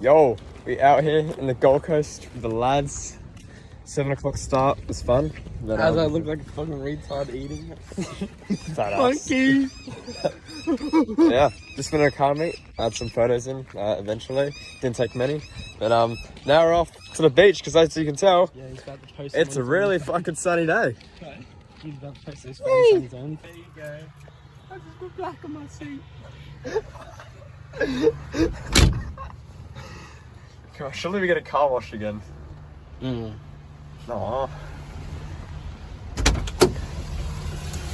Yo, we out here in the Gold Coast with the lads. 7 o'clock start was fun. But, As I look like a fucking retard eating. Monkey! Yeah, just been in a car meet. I had some photos in eventually. Didn't take many. But now we're off to the beach because as you can tell, Yeah, he's about to post it's a really fucking sunny day. Okay. He's about to post those photos on his own. There you go. I just got black on my seat. Gosh, surely we get a car wash again. No.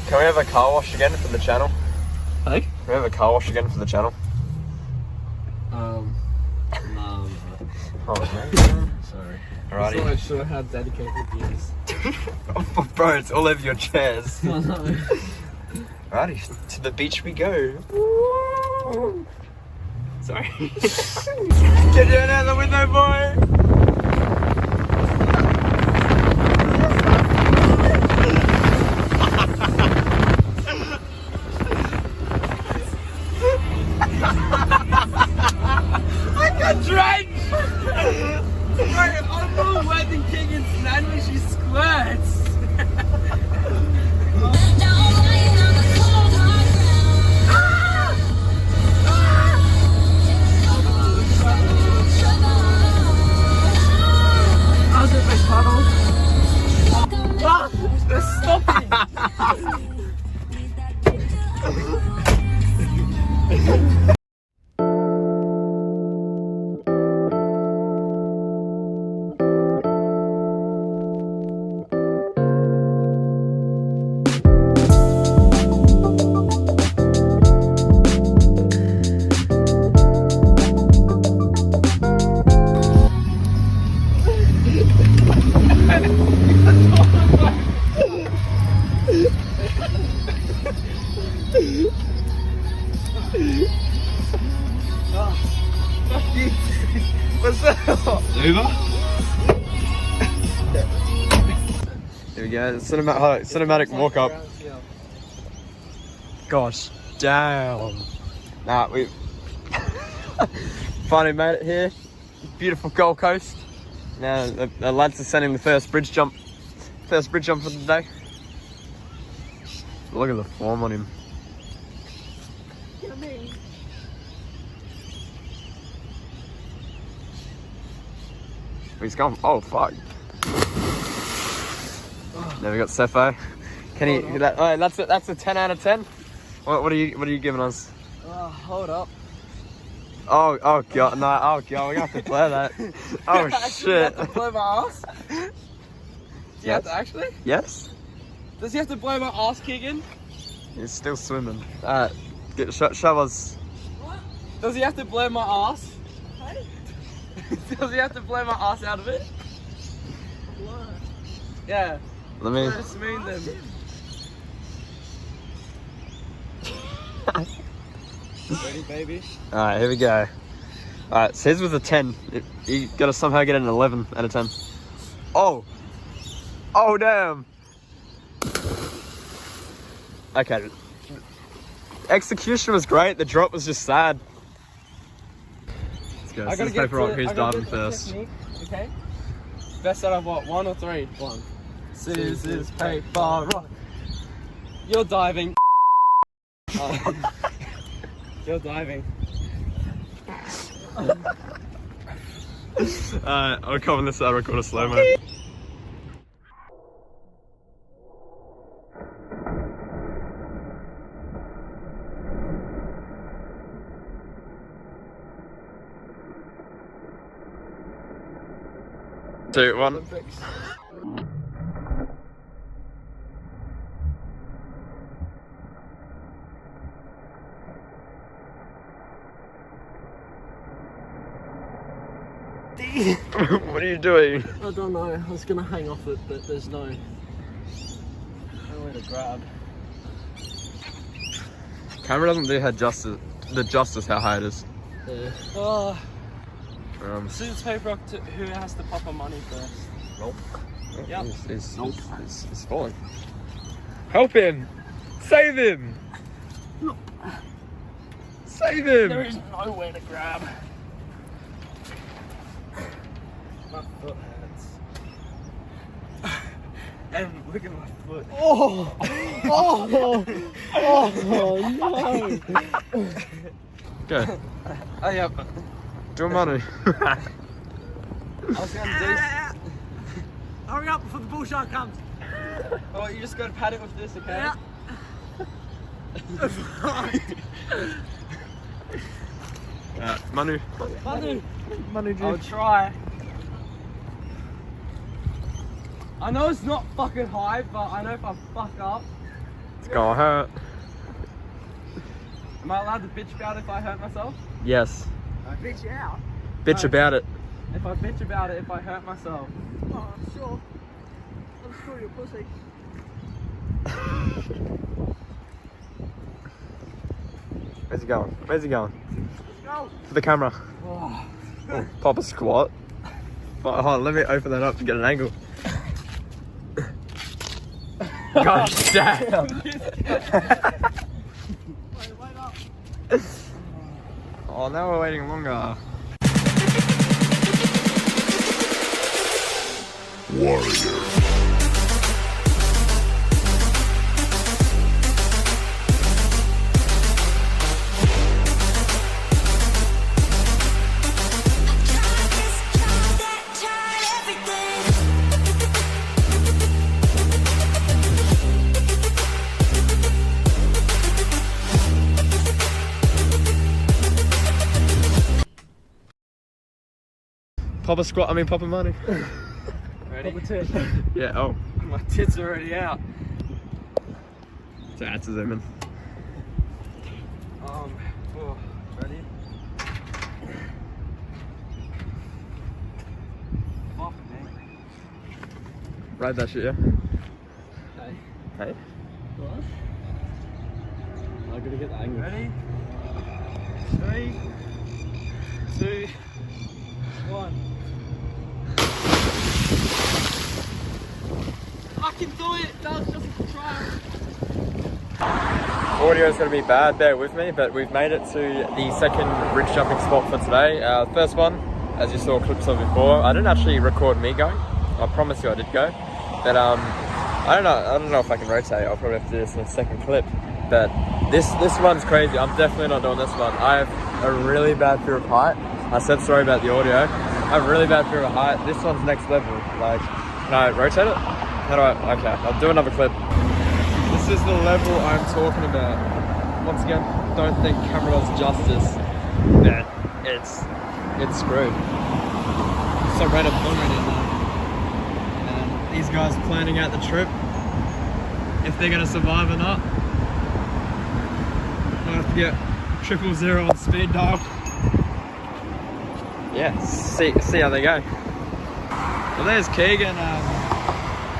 Can we have a car wash again for the channel? Hey? Can we have a car wash again for the channel? No. Oh, man. Sorry. I'm Alrighty. not sure how dedicated he is. Oh, bro, it's all over your chairs. I know. Alrighty, to the beach we go. Sorry. Get down out the window, boy! I got drenched! I'm more wet than King and Snan when she squirts! How's it, big puddle? Stop it! What's up? Uber? Here we go, cinematic walk up. Gosh, damn. Nah, we finally made it here. Beautiful Gold Coast. Now the lads are sending the first bridge jump for the day. Look at the form on him. He's gone. Oh fuck. Then we got Cepho. Can he? That's a 10 out of 10. What are you giving us? Hold up. Oh god, no, oh god, we're gonna have to play that. Oh shit. You have to blow my ass? Do you have to actually? Yes? Does he have to blow my ass, Keegan? He's still swimming. Alright, shove us. What? Does he have to blow my ass? Hey? Does he have to blow my ass out of it? Blow. Yeah. Let me. Smooth them. Ready, baby? Alright, here we go. Alright, so his was a 10. You gotta somehow get an 11 out of 10. Oh! Oh, damn! Okay. Execution was great, the drop was just sad. Let's go. Scissors, paper, rock, who's diving first? Technique, okay? Best out of what? 1 or 3? 1. Scissors, paper, rock. You're diving. You're diving. I'll come on this side, record a slow-mo. Two, one. Olympics. What are you doing? I don't know. I was gonna hang off it, but there's no way to grab. Camera doesn't do the justice how high it is. Yeah. Oh. Scissors, paper, rock, who has to pop our money first? Nope. Yep. He's falling. Help him! Save him! Save him! There is nowhere to grab. foot hurts. And look at my foot. Oh! Oh! Oh no! Go. Oh yeah. Do a Manu. I was gonna Hurry up before the bull shark comes. do. Oh, you just gotta pat it with this, okay? Yeah. Manu. Manu. Manu I'll try. I know it's not fucking high, but I know if I fuck up. It's gonna hurt. Am I allowed to bitch about it if I hurt myself? Yes. Bitch you out. Bitch about it. If I bitch about it if I hurt myself. Oh, sure. I'm sure you're pussy. Where's he going? Where's he going? Let's go. For the camera. Oh. Pop a squat. Oh, hold on, let me open that up to get an angle. Gosh damn. Wait up. Oh, now we're waiting longer. Pop a squat, pop a money. Ready? Pop a tit. Yeah, oh. My tits are already out. So that's a zoom in. Oh, ready? Fuck me. Ride that shit, yeah? Okay. Hey? What? I gotta get the angle. Ready? 3, 2, 1. I can do it! That was just a trial. Audio is going to be bad, bear with me, but we've made it to the second ridge jumping spot for today. First one, as you saw clips of before, I didn't actually record me going. I promise you I did go. But I don't know if I can rotate. I'll probably have to do this in a second clip. But this one's crazy. I'm definitely not doing this one. I have a really bad fear of height. I said sorry about the audio. I have a really bad fear of height. This one's next level. Like, can I rotate it? How do I? Okay, I'll do another clip. This is the level I'm talking about. Once again, don't think camera does justice, but it's screwed. So random already now. And these guys planning out the trip, if they're gonna survive or not. I'll have to get 000 on speed dial. Yeah, see how they go. Well, there's Keegan.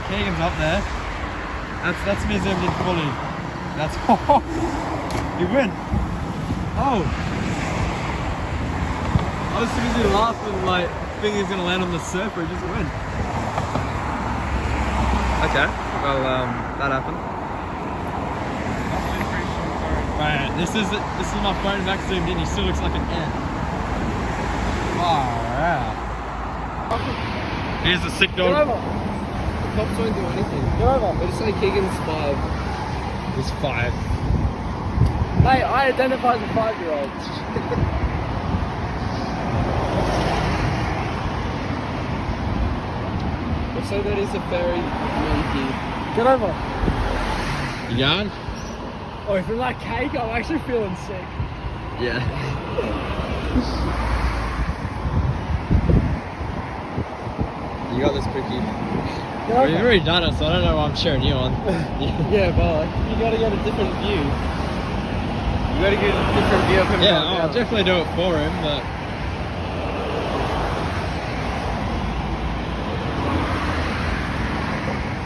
Keegan's up there. That's me zoomed in fully. That's you win. Oh, I was too busy laughing, like thinking he's gonna land on the surfer. He just win. Okay, well that happened. Right, this is my phone back zoomed in. He still looks like an ant. Wow. Here's the sick dog. Get over. The cops won't do anything. Get over. They just say Keegan's 5. He's 5. Mate, I identify as a 5-year-old. So that is a fairy monkey. Get over. You going? Oh, from that cake, I'm actually feeling sick. Yeah. You got this cookie. Get We've over. already done it, so I don't know why I'm cheering you on. Yeah, but You gotta get a different view. You gotta get a different view of him. Yeah, going I'll down. definitely do it for him, but...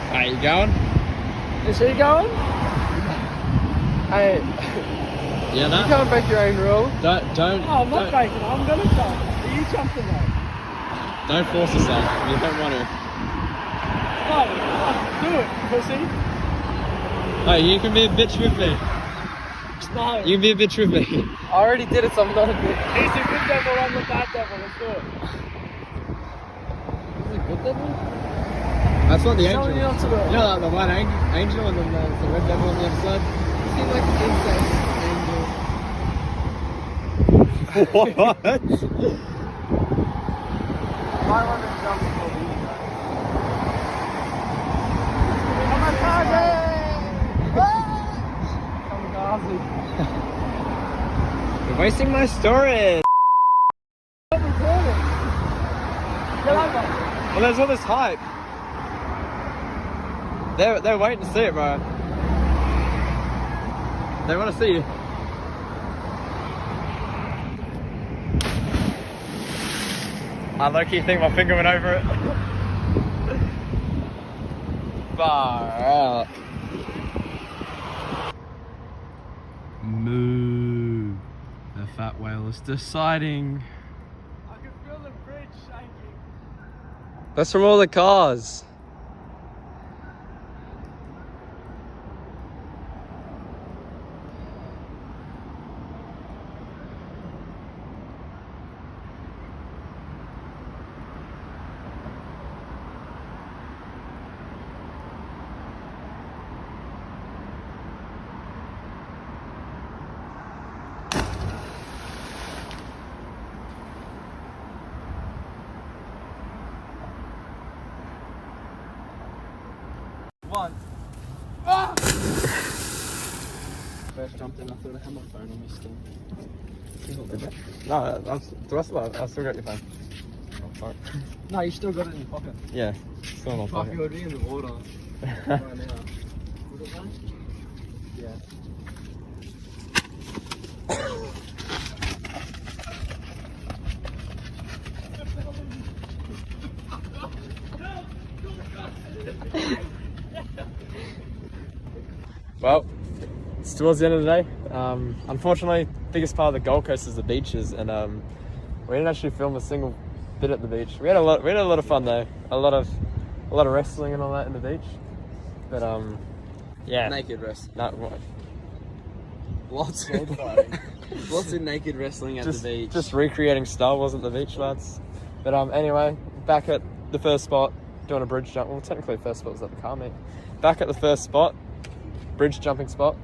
Alright, you going? is he going? Hey, Yeah, you no? can't break your own rule. Don't, Oh, I'm not breaking it. I'm gonna jump. Are you jumping though? don't force yourself. You don't want to. No, do it, pussy. Oh, you can be a bitch with me. No. You can be a bitch with me. I already did it, so I'm not a bit. He's the good devil, I'm the bad devil. Let's do it. like good devil? That's not the angel. Telling you not to do it. You know, like the white angel and then the red devil on the other side. You seem like an incest angel. What? My one is jumping for me. You're wasting my story. Well, there's all this hype. They're waiting to see it, bro. They want to see you. I low-key think my finger went over it. Far out. Moo. The fat whale is deciding. I can feel the bridge shaking. That's from all the cars. One. First jumped in, I thought I had my phone on me still. No, the rest of that, I still got your phone. Oh, fuck. No, you still got it in your pocket. Yeah, still in my Fuck, pocket. you would be in the water right now. Was it that? Yeah. Well, it's towards the end of the day. Unfortunately, biggest part of the Gold Coast is the beaches, and we didn't actually film a single bit at the beach. We had a lot of fun though. A lot of wrestling and all that in the beach. But yeah. Naked wrestling. No, what? Lots of fighting. Lots of naked wrestling at the beach. Just recreating Star Wars at the beach, lads. But anyway, back at the first spot, doing a bridge jump. Well, technically, the first spot was at the car meet. Back at the first spot, bridge jumping spot.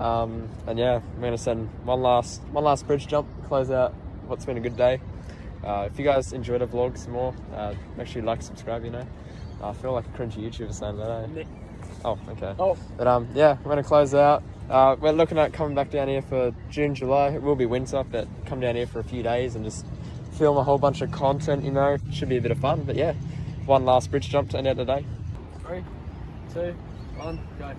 And yeah, we're gonna send one last bridge jump, close out what's been a good day. If you guys enjoy the vlog some more, make sure you like, subscribe. You know, I feel like a cringy YouTuber saying that. Eh? Oh, okay. Oh. But yeah, we're gonna close out. We're looking at coming back down here for June, July. It will be winter, but come down here for a few days and just film a whole bunch of content. You know, should be a bit of fun. But yeah, one last bridge jump to end out the day. 3, 2, 1, go.